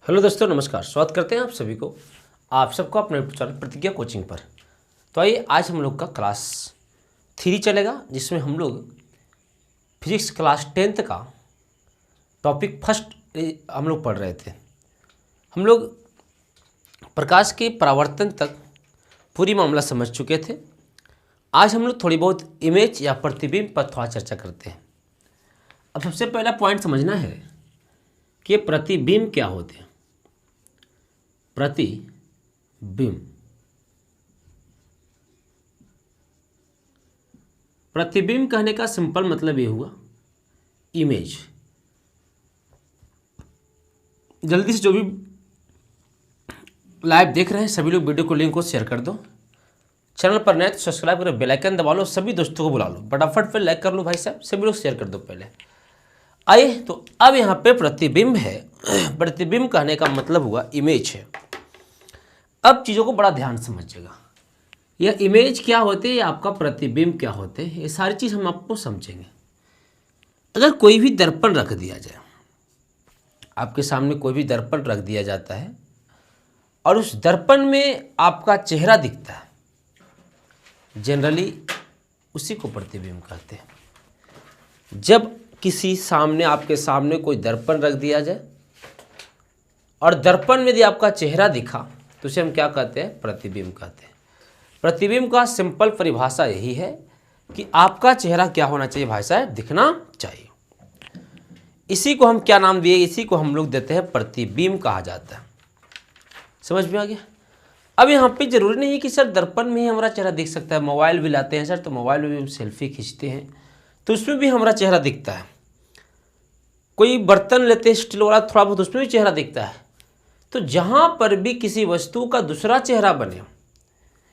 Hello दोस्तों, नमस्कार। स्वागत करते हैं आप सभी को, आप सबको अपने चैनल प्रतिज्ञा कोचिंग पर। तो आइए, आज हम लोग का क्लास 3 चलेगा, जिसमें हम लोग फिजिक्स क्लास 10th का टॉपिक फर्स्ट हम लोग पढ़ रहे थे। हम लोग प्रकाश के परावर्तन तक पूरी मामला समझ चुके थे। आज हम लोग थोड़ी बहुत इमेज या प्रतिबिंब पर थोड़ा चर्चा करते हैं। अब सबसे पहला पॉइंट समझना है कि प्रतिबिंब क्या होते हैं। प्रतिबिंब प्रतिबिंब कहने का सिंपल मतलब ये हुआ इमेज। जल्दी से जो भी लाइव देख रहे हैं सभी लोग वीडियो को लिंक को शेयर कर दो। चैनल पर नए तो सब्सक्राइब करो, बेल आइकन दबा लो, सभी दोस्तों को बुला लो, फटाफट पे लाइक कर लो भाई साहब, सभी लोग शेयर कर दो पहले। आइए, तो अब यहाँ पे प्रतिबिंब है। प्रतिबिंब कहने का मतलब हुआ इमेज है। अब चीज़ों को बड़ा ध्यान से समझिएगा। यह इमेज क्या होते हैं, आपका प्रतिबिंब क्या होते हैं, ये सारी चीज़ हम आपको समझेंगे। अगर कोई भी दर्पण रख दिया जाए, आपके सामने कोई भी दर्पण रख दिया जाता है और उस दर्पण में आपका चेहरा दिखता है, जनरली उसी को प्रतिबिंब कहते हैं। जब किसी सामने आपके सामने कोई दर्पण रख दिया जाए और दर्पण में यदि आपका चेहरा दिखा तो उसे हम क्या कहते हैं, प्रतिबिंब कहते हैं। प्रतिबिंब का सिंपल परिभाषा यही है कि आपका चेहरा क्या होना चाहिए भाई साहब, दिखना चाहिए। इसी को हम क्या नाम दिए, इसी को हम लोग देते हैं प्रतिबिंब कहा जाता है। समझ में आ गया। अब यहाँ पे जरूरी नहीं है कि सर दर्पण में ही हमारा चेहरा दिख सकता है। मोबाइल भी लाते हैं सर, तो मोबाइल में भी हम सेल्फी खींचते हैं तो उसमें भी हमारा चेहरा दिखता है। कोई बर्तन लेते हैं स्टील वाला, थोड़ा बहुत उसमें भी चेहरा दिखता है। तो जहाँ पर भी किसी वस्तु का दूसरा चेहरा बने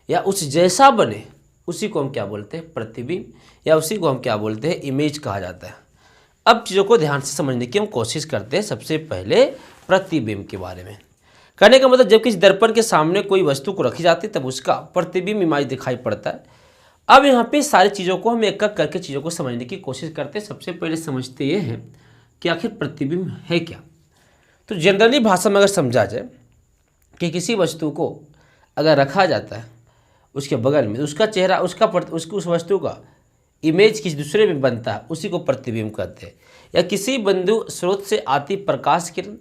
या उस जैसा बने, उसी को हम क्या बोलते हैं, प्रतिबिंब, या उसी को हम क्या बोलते हैं, इमेज कहा जाता है। अब चीज़ों को ध्यान से समझने की हम कोशिश करते हैं। सबसे पहले प्रतिबिंब के बारे में कहने का मतलब, जब किसी दर्पण के सामने कोई वस्तु को रखी जाती है तब उसका प्रतिबिंब इमेज दिखाई पड़ता है। अब यहाँ पे सारी चीज़ों को हम एक एक करके चीज़ों को समझने की कोशिश करते हैं। सबसे पहले समझते ये हैं कि आखिर प्रतिबिंब है क्या। तो जनरली भाषा में अगर समझा जाए कि किसी वस्तु को अगर रखा जाता है, उसके बगल में उसका चेहरा, उस वस्तु का इमेज किसी दूसरे में बनता है, उसी को प्रतिबिंब कहते हैं। या किसी बिंदु स्रोत से आती प्रकाश किरण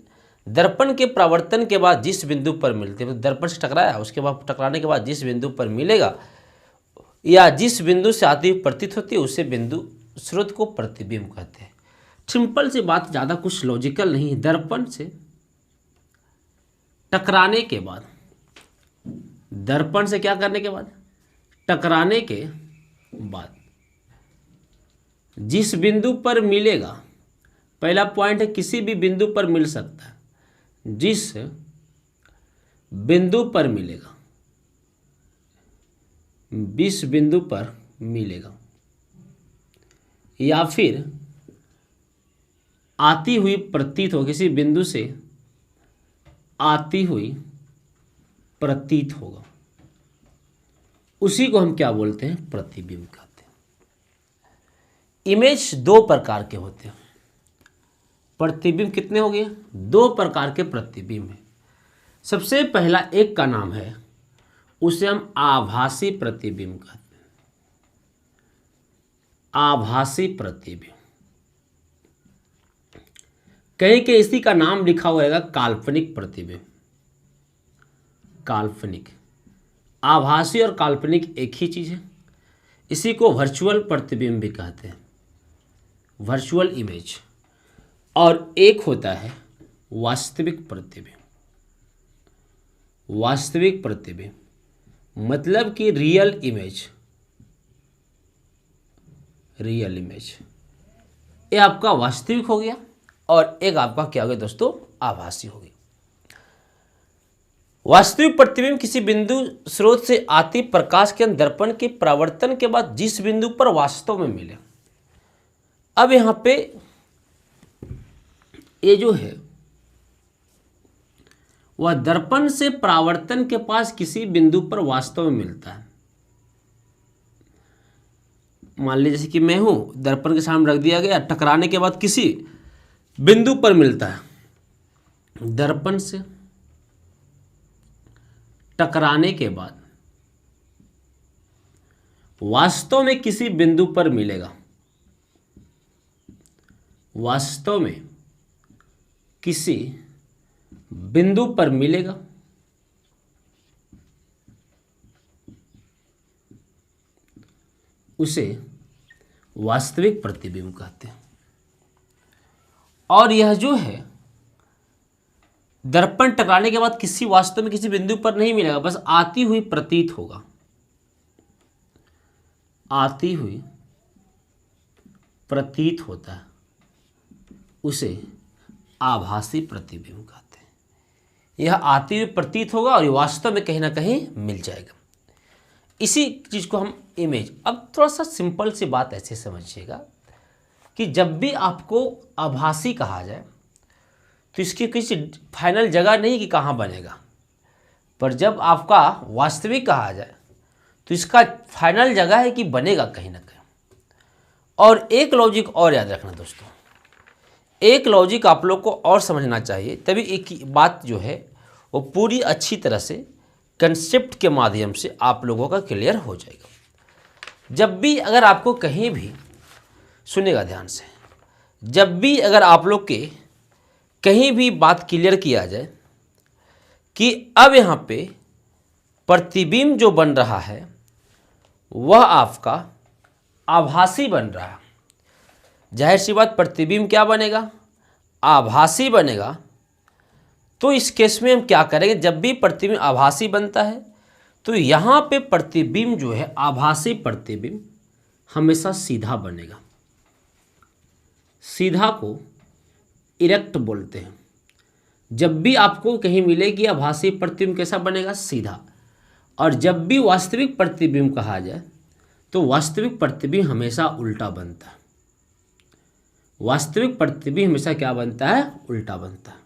दर्पण के परावर्तन के बाद जिस बिंदु पर मिलते हैं, दर्पण से टकराया, उसके बाद टकराने के बाद जिस बिंदु पर मिलेगा या जिस बिंदु से आती प्रतीत होती है, उसे बिंदु स्रोत को प्रतिबिंब कहते हैं। सिंपल सी बात, ज़्यादा कुछ लॉजिकल नहीं है। दर्पण से टकराने के बाद, दर्पण से क्या करने के बाद, टकराने के बाद जिस बिंदु पर मिलेगा, पहला पॉइंट है किसी भी बिंदु पर मिल सकता है, जिस बिंदु पर मिलेगा, जिस बिंदु पर मिलेगा, या फिर आती हुई प्रतीत हो, किसी बिंदु से आती हुई प्रतीत होगा, उसी को हम क्या बोलते हैं, प्रतिबिंब कहते हैं। इमेज दो प्रकार के होते हैं। प्रतिबिंब कितने हो गए, दो प्रकार के प्रतिबिंब हैं। सबसे पहला एक का नाम है, उसे हम आभासी प्रतिबिंब कहते हैं। आभासी प्रतिबिंब, कहीं के इसी का नाम लिखा होगा काल्पनिक प्रतिबिंब। काल्पनिक, आभासी और काल्पनिक एक ही चीज है। इसी को वर्चुअल प्रतिबिंब भी कहते हैं, वर्चुअल इमेज। और एक होता है वास्तविक प्रतिबिंब। वास्तविक प्रतिबिंब मतलब कि रियल इमेज। रियल इमेज ये आपका वास्तविक हो गया और एक आपका क्या हो गया दोस्तों, आभासी हो गया। वास्तविक प्रतिबिंब किसी बिंदु स्रोत से आती प्रकाश के दर्पण के परावर्तन के बाद जिस बिंदु पर वास्तव में मिले। अब यहां पे ये जो है वह दर्पण से परावर्तन के पास किसी बिंदु पर वास्तव में मिलता है। मान लीजिए जैसे कि मैं हूं, दर्पण के सामने रख दिया गया, टकराने के बाद किसी बिंदु पर मिलता है, दर्पण से टकराने के बाद वास्तव में किसी बिंदु पर मिलेगा, वास्तव में किसी बिंदु पर मिलेगा, उसे वास्तविक प्रतिबिंब कहते हैं। और यह जो है दर्पण टकराने के बाद किसी वास्तव में किसी बिंदु पर नहीं मिलेगा, बस आती हुई प्रतीत होगा, आती हुई प्रतीत होता है, उसे आभासी प्रतिबिंब कहते हैं। यह आती हुई प्रतीत होगा और वास्तव में कहीं ना कहीं मिल जाएगा। इसी चीज़ को हम इमेज, अब थोड़ा सा सिंपल सी बात ऐसे समझिएगा कि जब भी आपको आभासी कहा जाए तो इसकी किसी फाइनल जगह नहीं कि कहाँ बनेगा, पर जब आपका वास्तविक कहा जाए तो इसका फाइनल जगह है कि बनेगा कहीं ना कहीं। और एक लॉजिक और याद रखना दोस्तों, एक लॉजिक आप लोग को और समझना चाहिए, तभी एक बात जो है वो पूरी अच्छी तरह से कंसेप्ट के माध्यम से आप लोगों का क्लियर हो जाएगा। जब भी अगर आपको कहीं भी, सुनेगा ध्यान से, जब भी अगर आप लोग के कहीं भी बात क्लियर किया जाए कि अब यहाँ पे प्रतिबिंब जो बन रहा है वह आपका आभासी बन रहा है, जाहिर सी बात प्रतिबिंब क्या बनेगा, आभासी बनेगा। तो इस केस में हम क्या करेंगे, जब भी प्रतिबिंब आभासी बनता है तो यहाँ पे प्रतिबिंब जो है, आभासी प्रतिबिंब हमेशा सीधा बनेगा। सीधा को इरेक्ट बोलते हैं। जब भी आपको कहीं मिलेगी आभासी प्रतिबिंब कैसा बनेगा, सीधा। और जब भी वास्तविक प्रतिबिंब कहा जाए तो वास्तविक प्रतिबिंब हमेशा उल्टा बनता है। वास्तविक प्रतिबिंब हमेशा क्या बनता है, उल्टा बनता है।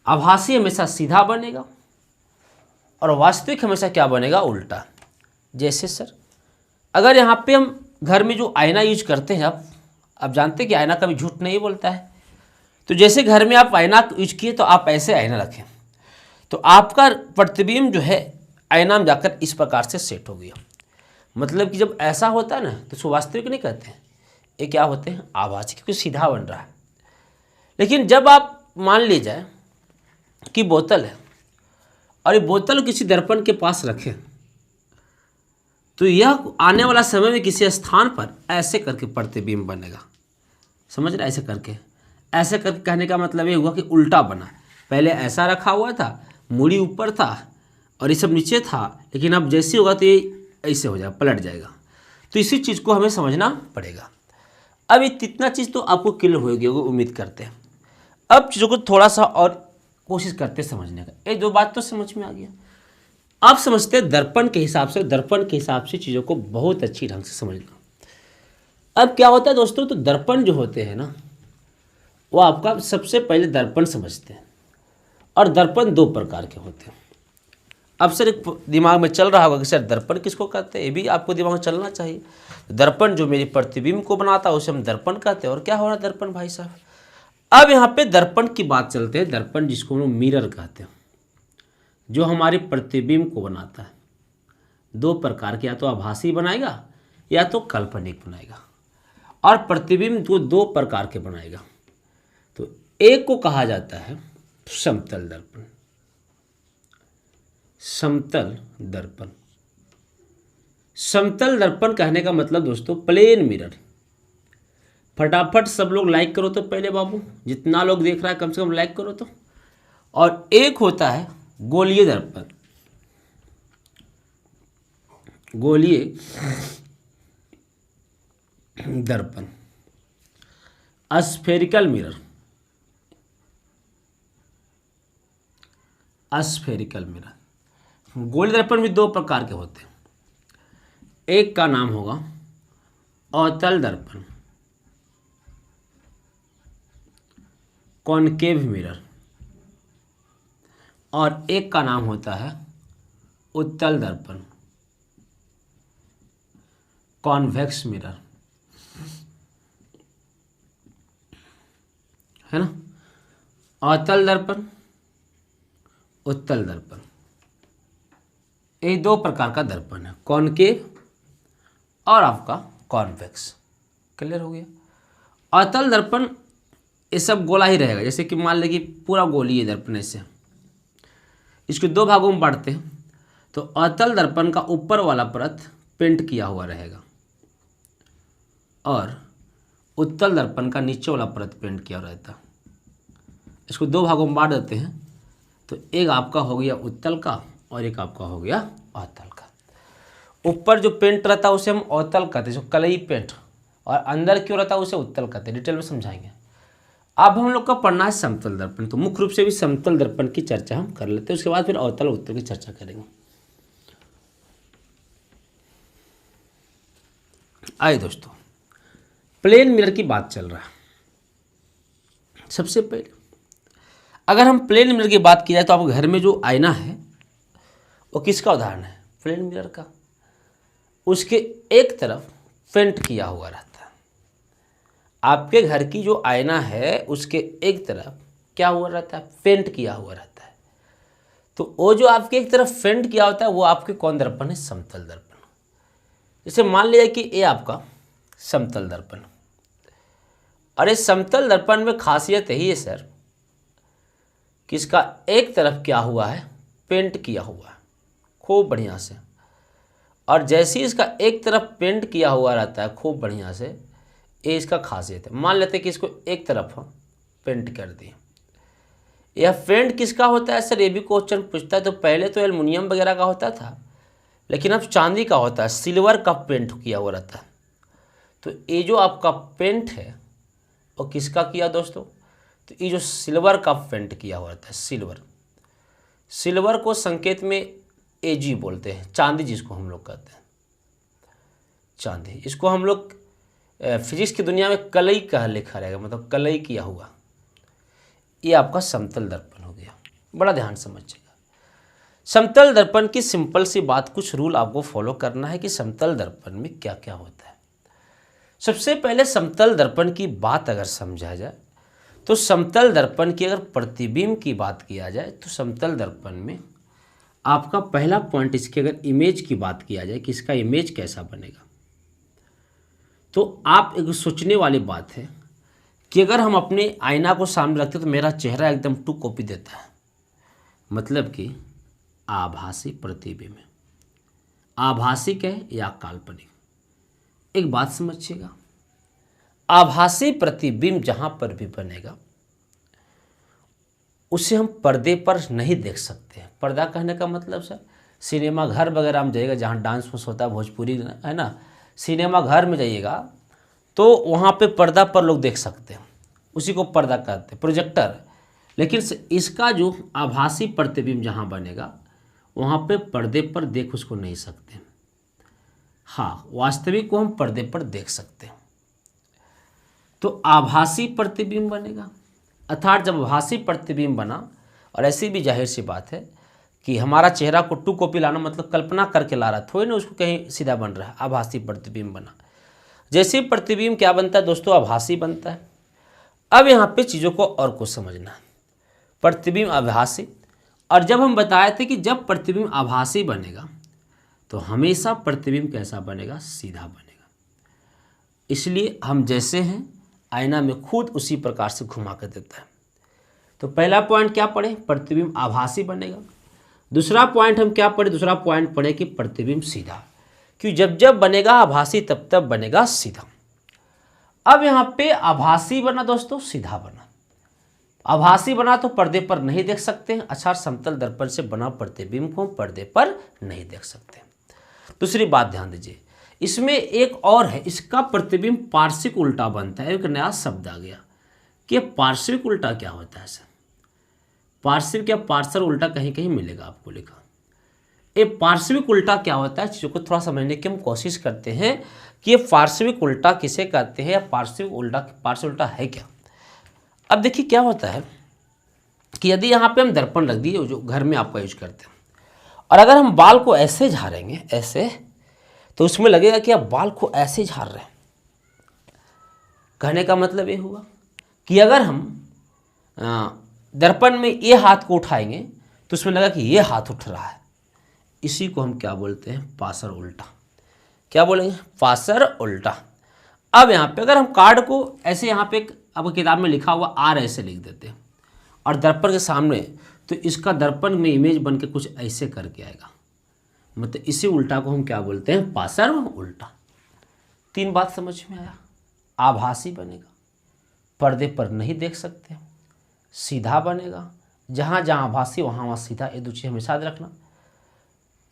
आभासी हमेशा सीधा बनेगा और वास्तविक हमेशा क्या बनेगा, उल्टा। जैसे सर अगर यहाँ पे हम घर में जो आईना यूज करते हैं, आप जानते हैं कि आईना कभी झूठ नहीं बोलता है। तो जैसे घर में आप आईना यूज किए तो आप ऐसे आईना रखें तो आपका प्रतिबिंब जो है आईना में जाकर इस प्रकार से सेट हो गया। मतलब कि जब ऐसा होता है ना तो उसको वास्तविक नहीं कहते हैं, ये क्या होते हैं, आभासी, क्योंकि सीधा बन रहा है। लेकिन जब आप मान ली जाए कि बोतल है और ये बोतल किसी दर्पण के पास रखें तो यह आने वाला समय में किसी स्थान पर ऐसे करके प्रतिबिंब बनेगा। समझ रहे, ऐसे करके कहने का मतलब ये हुआ कि उल्टा बना। पहले ऐसा रखा हुआ था, मूड़ी ऊपर था और ये सब नीचे था, लेकिन अब जैसे होगा तो ये ऐसे हो जाएगा, पलट जाएगा। तो इसी चीज़ को हमें समझना पड़ेगा। अब इतना चीज़ तो आपको क्लियर होगी, उम्मीद करते हैं। अब चीज़ों को थोड़ा सा और कोशिश करते समझने का। ये दो बात तो समझ में आ गया। आप समझते हैं दर्पण के हिसाब से चीज़ों को बहुत अच्छी ढंग से समझना। अब क्या होता है दोस्तों, तो दर्पण जो होते हैं ना, वो आपका सबसे पहले दर्पण समझते हैं। और दर्पण दो प्रकार के होते हैं। अब सर एक दिमाग में चल रहा होगा कि सर दर्पण किसको कहते हैं, ये भी आपको दिमाग में चलना चाहिए। दर्पण जो मेरी प्रतिबिंब को बनाता है उसे हम दर्पण कहते हैं। और क्या हो रहा है दर्पण भाई साहब, अब यहाँ पे दर्पण की बात चलते हैं। दर्पण जिसको हम लोग मिरर कहते हैं, जो हमारे प्रतिबिंब को बनाता है। दो प्रकार के, या तो आभासी बनाएगा या तो काल्पनिक बनाएगा। और प्रतिबिंब को दो प्रकार के बनाएगा। तो एक को कहा जाता है समतल दर्पण। समतल दर्पण, समतल दर्पण कहने का मतलब दोस्तों प्लेन मिरर। फटाफट सब लोग लाइक करो तो पहले बाबू, जितना लोग देख रहा है कम से कम लाइक करो तो। और एक होता है गोलीय दर्पण। गोलीय दर्पण, स्फेरिकल मिरर। स्फेरिकल मिरर, गोलीय दर्पण भी दो प्रकार के होते हैं। एक का नाम होगा अवतल दर्पण, कॉनकेव मिरर। और एक का नाम होता है उत्तल दर्पण, कॉन्वेक्स मिरर, है ना। अवतल दर्पण, उत्तल दर्पण, ये दो प्रकार का दर्पण है, कॉनकेव और आपका कॉन्वेक्स। क्लियर हो गया। अवतल दर्पण ये सब गोला ही रहेगा, जैसे कि मान लीजिए पूरा गोली है दर्पण, ऐसे इसको दो भागों में बांटते हैं। तो अवतल दर्पण का ऊपर वाला परत पेंट किया हुआ रहेगा और उत्तल दर्पण का नीचे वाला परत पेंट किया रहता है। इसको दो भागों में बांट देते हैं, तो एक आपका हो गया उत्तल का और एक आपका हो गया अवतल का। ऊपर जो पेंट रहता है उसे हम अवतल कहते हैं, जो कलई पेंट, और अंदर क्यों रहता है उसे उत्तल कहते हैं। डिटेल में समझाएंगे। अब हम लोग का पढ़ना है समतल दर्पण, तो मुख्य रूप से भी समतल दर्पण की चर्चा हम कर लेते हैं, उसके बाद फिर अवतल और उत्तल की चर्चा करेंगे। आइए दोस्तों, प्लेन मिरर की बात चल रहा है। सबसे पहले अगर हम प्लेन मिरर की बात की जाए तो आपके घर में जो आईना है वो किसका उदाहरण है? प्लेन मिरर का। उसके एक तरफ पेंट किया हुआ रहता है। आपके घर की जो आईना है उसके एक तरफ क्या हुआ रहता है? पेंट किया हुआ रहता है। तो वो जो आपके एक तरफ पेंट किया होता है वो आपके कौन दर्पण है? समतल दर्पण। जैसे मान लिया कि ये आपका समतल दर्पण, और इस समतल दर्पण में खासियत यही है सर कि इसका एक तरफ क्या हुआ है? पेंट किया हुआ है खूब बढ़िया से। और जैसे ही इसका एक तरफ पेंट किया हुआ रहता है खूब बढ़िया से, ये इसका खासियत है। मान लेते हैं कि इसको एक तरफ हम पेंट कर दिए। यह पेंट किसका होता है सर? ये भी क्वेश्चन पूछता है। तो पहले तो एल्युमिनियम वगैरह का होता था, लेकिन अब चांदी का होता है, सिल्वर का पेंट किया हुआ रहता है। तो ये जो आपका पेंट है वो किसका किया दोस्तों? तो ये जो सिल्वर का पेंट किया हुआ रहता है, सिल्वर को संकेत में एजी बोलते हैं, चांदी जिसको हम लोग कहते हैं चांदी। इसको हम लोग फिजिक्स की दुनिया में कलई कह लिखा रहेगा, मतलब कलई किया हुआ। ये आपका समतल दर्पण हो गया। बड़ा ध्यान समझिएगा। समतल दर्पण की सिंपल सी बात, कुछ रूल आपको फॉलो करना है कि समतल दर्पण में क्या क्या होता है। सबसे पहले समतल दर्पण की बात अगर समझा जाए तो समतल दर्पण की अगर प्रतिबिंब की बात किया जाए तो समतल दर्पण में आपका पहला पॉइंट, इसकी अगर इमेज की बात किया जाए कि इसका इमेज कैसा बनेगा, तो आप एक सोचने वाली बात है कि अगर हम अपने आईना को सामने रखते तो मेरा चेहरा एकदम टू कॉपी देता है, मतलब कि आभासी प्रतिबिंब। आभासिक है या काल्पनिक? एक बात समझिएगा, आभासी प्रतिबिंब जहां पर भी बनेगा उसे हम पर्दे पर नहीं देख सकते हैं। पर्दा कहने का मतलब सर सिनेमा घर वगैरह में जाइएगा जहाँ डांस फूस होता है, भोजपुरी है ना, सिनेमा घर में जाइएगा तो वहाँ पे पर्दा पर लोग देख सकते हैं, उसी को पर्दा कहते हैं, प्रोजेक्टर। लेकिन इसका जो आभासी प्रतिबिंब जहाँ बनेगा वहाँ पे पर्दे पर देख उसको नहीं सकते। हाँ, वास्तविक को हम पर्दे पर देख सकते हैं। तो आभासी प्रतिबिंब बनेगा, अर्थात जब आभासी प्रतिबिंब बना, और ऐसी भी जाहिर सी बात है कि हमारा चेहरा को टू कॉपी लाना मतलब कल्पना करके ला रहा, थोड़ी ना उसको कहीं सीधा बन रहा है। आभासी प्रतिबिंब बना, जैसे प्रतिबिंब क्या बनता है दोस्तों? आभासी बनता है। अब यहाँ पे चीज़ों को और कुछ समझना है। प्रतिबिंब आभासी, और जब हम बताए थे कि जब प्रतिबिंब आभासी बनेगा तो हमेशा प्रतिबिंब कैसा बनेगा? सीधा बनेगा। इसलिए हम जैसे हैं आईना में खुद उसी प्रकार से घुमा कर देता है। तो पहला पॉइंट क्या पढ़े? प्रतिबिंब आभासी बनेगा। दूसरा पॉइंट हम क्या पढ़े? दूसरा पॉइंट पढ़े कि प्रतिबिंब सीधा, क्योंकि जब जब बनेगा आभासी तब तब बनेगा सीधा। अब यहाँ पे आभासी बना दोस्तों, सीधा बना। आभासी बना तो पर्दे पर नहीं देख सकते हैं, अच्छा समतल दर्पण से बना प्रतिबिंब को पर्दे पर नहीं देख सकते। दूसरी बात ध्यान दीजिए, इसमें एक और है, इसका प्रतिबिंब पार्श्विक उल्टा बनता है। एक नया शब्द आ गया कि पार्श्विक उल्टा क्या होता है सर? पार्श्विक या पार्श्व उल्टा कहीं कहीं मिलेगा आपको लिखा। ये पार्श्विक उल्टा क्या होता है, चीज़ों को थोड़ा समझने की हम कोशिश करते हैं कि ये पार्श्विक उल्टा किसे कहते हैं या पार्श्विक उल्टा है क्या। अब देखिए क्या होता है कि यदि यहाँ पे हम दर्पण रख दिए जो घर में आपका यूज करते हैं, और अगर हम बाल को ऐसे झाड़ेंगे ऐसे, तो उसमें लगेगा कि आप बाल को ऐसे झाड़ रहे हैं। कहने का मतलब ये हुआ कि अगर हम दर्पण में ये हाथ को उठाएंगे तो उसमें लगा कि ये हाथ उठ रहा है, इसी को हम क्या बोलते हैं, पासर उल्टा। क्या बोलेंगे, पासर उल्टा। अब यहाँ पे अगर हम कार्ड को ऐसे यहाँ पे अब किताब में लिखा हुआ आर ऐसे लिख देते हैं और दर्पण के सामने, तो इसका दर्पण में इमेज बन के कुछ ऐसे करके आएगा, मतलब इसी उल्टा को हम क्या बोलते हैं, पासर उल्टा। 3 बात समझ में आया। आभासी बनेगा, पर्दे पर नहीं देख सकते, सीधा बनेगा, जहाँ जहाँ आभासी वहाँ वहाँ सीधा, ये 2 चीज़ हमेशा याद रखना।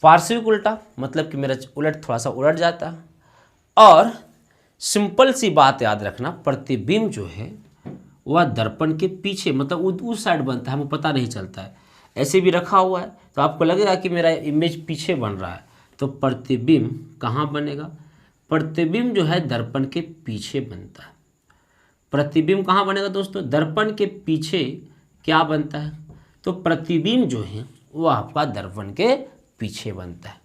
पार्श्विक उल्टा मतलब कि मेरा उलट थोड़ा सा उलट जाता है। और सिंपल सी बात याद रखना, प्रतिबिंब जो है वह दर्पण के पीछे मतलब उस साइड बनता है, हमें पता नहीं चलता है। ऐसे भी रखा हुआ है तो आपको लगेगा कि मेरा इमेज पीछे बन रहा है, तो प्रतिबिंब कहाँ बनेगा, प्रतिबिंब जो है दर्पण के पीछे बनता है। प्रतिबिंब कहाँ बनेगा दोस्तों, दर्पण के पीछे क्या बनता है, तो प्रतिबिंब जो है वो आपका दर्पण के पीछे बनता है,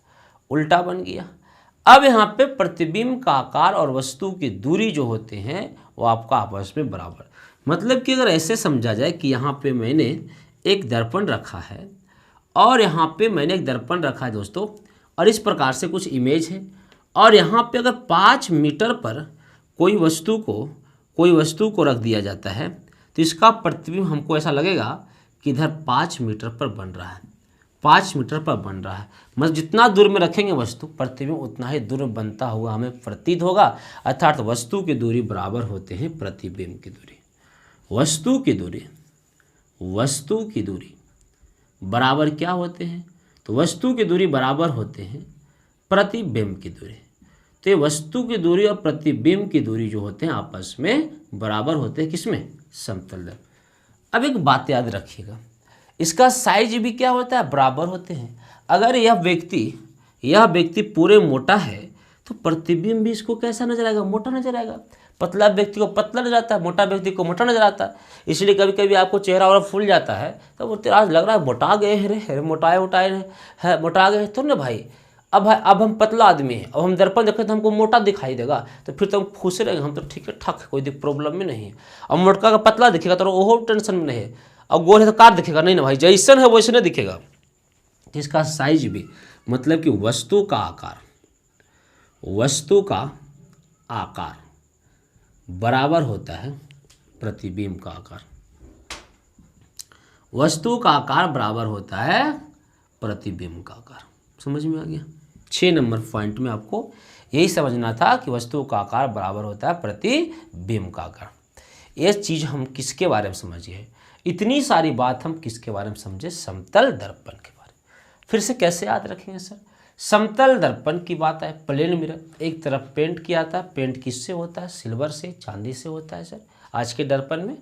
उल्टा बन गया। अब यहाँ पे प्रतिबिंब का आकार और वस्तु की दूरी जो होते हैं वो आपका आपस में बराबर, मतलब कि अगर ऐसे समझा जाए कि यहाँ पे मैंने एक दर्पण रखा है और यहाँ पे मैंने एक दर्पण रखा है दोस्तों, और इस प्रकार से कुछ इमेज है, और यहाँ पे अगर 5 मीटर पर कोई वस्तु को रख दिया जाता है तो इसका प्रतिबिंब हमको ऐसा लगेगा कि इधर 5 मीटर पर बन रहा है, 5 मीटर पर बन रहा है। मतलब जितना दूर में रखेंगे वस्तु, प्रतिबिंब उतना ही दूर बनता हुआ हमें प्रतीत होगा, अर्थात वस्तु की दूरी बराबर होते हैं प्रतिबिंब की दूरी। वस्तु की दूरी बराबर क्या होते हैं, तो वस्तु की दूरी बराबर होते हैं प्रतिबिंब की दूरी। तो ये वस्तु की दूरी और प्रतिबिंब की दूरी जो होते हैं आपस में बराबर होते हैं, किसमें, समतल दर्पण। अब एक बात याद रखिएगा, इसका साइज भी क्या होता है, बराबर होते हैं। अगर यह व्यक्ति पूरे मोटा है तो प्रतिबिंब भी इसको कैसा नजर आएगा, मोटा नजर आएगा। पतला व्यक्ति को पतला नजर आता है, मोटा व्यक्ति को मोटा नजर आता है। इसलिए कभी कभी आपको चेहरा और फूल जाता है तो वो आज लग रहा है मोटा गए हैं रे, मोटा गए तो ना भाई। अब हम पतला आदमी हैं, अब हम दर्पण देखें तो हमको मोटा दिखाई देगा, तो फिर तो हम खुश रहेंगे, हम तो ठीक है ठाक है, कोई प्रॉब्लम में नहीं है। अब मोटका का पतला दिखेगा तो वो टेंशन में नहीं है, अब गोल है तो कार दिखेगा नहीं ना भाई, जैसन है वैसे नहीं दिखेगा। इसका साइज भी मतलब कि वस्तु का आकार बराबर होता है प्रतिबिंब का आकार। वस्तु का आकार बराबर होता है प्रतिबिंब का आकार। समझ में आ गया। 6 नंबर पॉइंट में आपको यही समझना था कि वस्तु का आकार बराबर होता है प्रतिबिंब का आकार। ये चीज़ हम किसके बारे में समझिए, इतनी सारी बात हम किसके बारे में समझे, समतल दर्पण के बारे में। फिर से कैसे याद रखेंगे सर, समतल दर्पण की बात है, प्लेन मिरर, एक तरफ पेंट किया था, पेंट किससे होता है, सिल्वर से, चांदी से होता है सर आज के दर्पण में।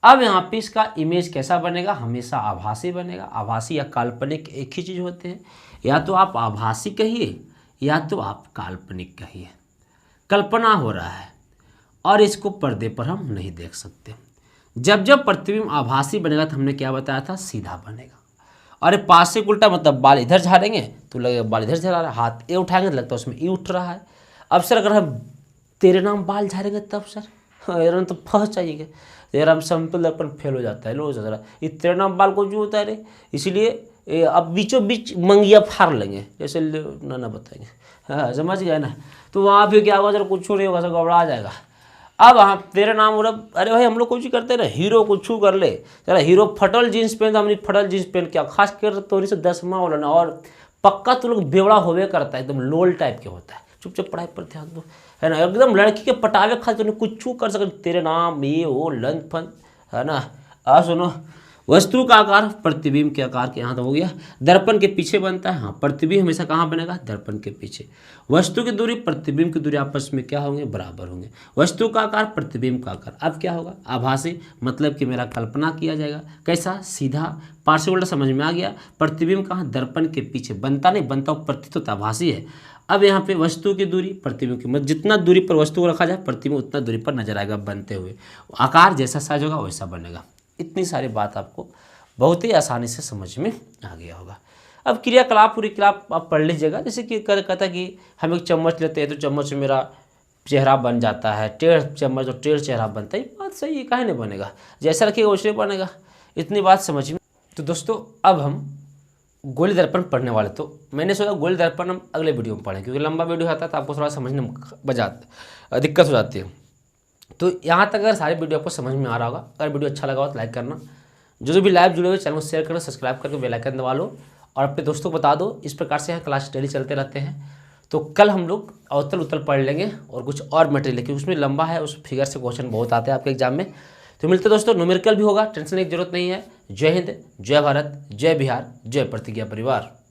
अब यहाँ पे इसका इमेज कैसा बनेगा, हमेशा आभासी बनेगा। आभासी या काल्पनिक एक ही चीज़ होते हैं, या तो आप आभासी कहिए या तो आप काल्पनिक कहिए। कल्पना हो रहा है और इसको पर्दे पर हम नहीं देख सकते। जब प्रतिबिंब आभासी बनेगा तो हमने क्या बताया था, सीधा बनेगा। अरे पास से उल्टा मतलब बाल इधर झाड़ेंगे तो लगेगा बाल इधर झाड़ रहा है, हाथ ये उठाएंगे तो लगता है उसमें ये उठ रहा है। अब सर अगर हम तेरे नाम बाल झाड़ेंगे तब सर यार तो फंस जाइएगा, यार हम समतल दर्पण फेल हो जाता है। लो जरा ये तेरे नाम बाल को जो होता है रे, इसलिए अब बीचों बीच मंगिया फाड़ लेंगे, जैसे ना बताएंगे, हाँ समझ गया ना। तो वहाँ पे क्या होगा, जरा कुछ नहीं होगा, सब गड़बड़ा जाएगा। अब हाँ तेरे नाम मतलब अरे भाई हम लोग कुछ करते हैं ना, हीरो कुछ कर ले, जरा हीरो फटल जीन्स पहन तो हमने फटल जीन्स पहन क्या, खास कर तोरी से 10वां वाला ना, और पक्का तो लोग बेवड़ा होवे करता है, एकदम लोल टाइप के होता है, चुपचाप पढ़ाई पर ध्यान दो, है ना। एकदम लड़की के पटावे खाते तो कुछ कर सकते, तेरे नाम ये वो लन फन, है ना। सुनो, वस्तु का आकार प्रतिबिंब के आकार के, यहाँ तो हो गया। दर्पण के पीछे बनता है, हाँ प्रतिबिंब हमेशा कहाँ बनेगा, दर्पण के पीछे। वस्तु की दूरी प्रतिबिंब की दूरी आपस में क्या होंगे, बराबर होंगे। वस्तु का आकार प्रतिबिंब का आकार, अब क्या होगा, आभासी मतलब कि मेरा कल्पना किया जाएगा, कैसा, सीधा। पार्श्व उल्टा समझ में आ गया। प्रतिबिंब कहाँ, दर्पण के पीछे, बनता नहीं, बनता प्रतीत होता, आभासी है। अब यहाँ पे वस्तु की दूरी प्रतिबिंब की, मतलब जितना दूरी पर वस्तु को रखा जाए प्रतिबिंब उतना दूरी पर नजर आएगा बनते हुए। आकार जैसा साइज होगा वैसा बनेगा। इतनी सारी बात आपको बहुत ही आसानी से समझ में आ गया होगा। अब क्रियाकलाप, पूरी क्रियाकलाप आप पढ़ लीजिएगा। जैसे कि कहता कि हम एक चम्मच लेते हैं तो चम्मच में मेरा चेहरा बन जाता है, टेढ़ चम्मच तो टेढ़ चेहरा बनता है। ये बात सही है, काहे नहीं बनेगा, जैसा रखिएगा वैसे बनेगा। इतनी बात समझ में। तो दोस्तों अब हम गोली दर्पण पढ़ने वाले, तो मैंने सोचा गोली दर्पण हम अगले वीडियो में पढ़ें, क्योंकि लंबा वीडियो आता है तो आपको थोड़ा समझने में दिक्कत हो जाती है। तो यहाँ तक अगर सारी वीडियो आपको समझ में आ रहा होगा, अगर वीडियो अच्छा लगा हो तो लाइक करना, जो भी लाइव जुड़े हुए चैनल को शेयर करो, सब्सक्राइब करके बेल आइकन दबा लो और अपने दोस्तों को बता दो। इस प्रकार से यहाँ क्लास डेली चलते रहते हैं। तो कल हम लोग अवतल उत्तल पढ़ लेंगे और कुछ और मटेरियल, क्योंकि उसमें लंबा है, उस फिगर से क्वेश्चन बहुत आते हैं आपके एग्जाम में। तो मिलते दोस्तों, न्यूमेरिकल भी होगा, टेंशन की जरूरत नहीं है। जय हिंद, जय भारत, जय बिहार, जय प्रतिज्ञा परिवार।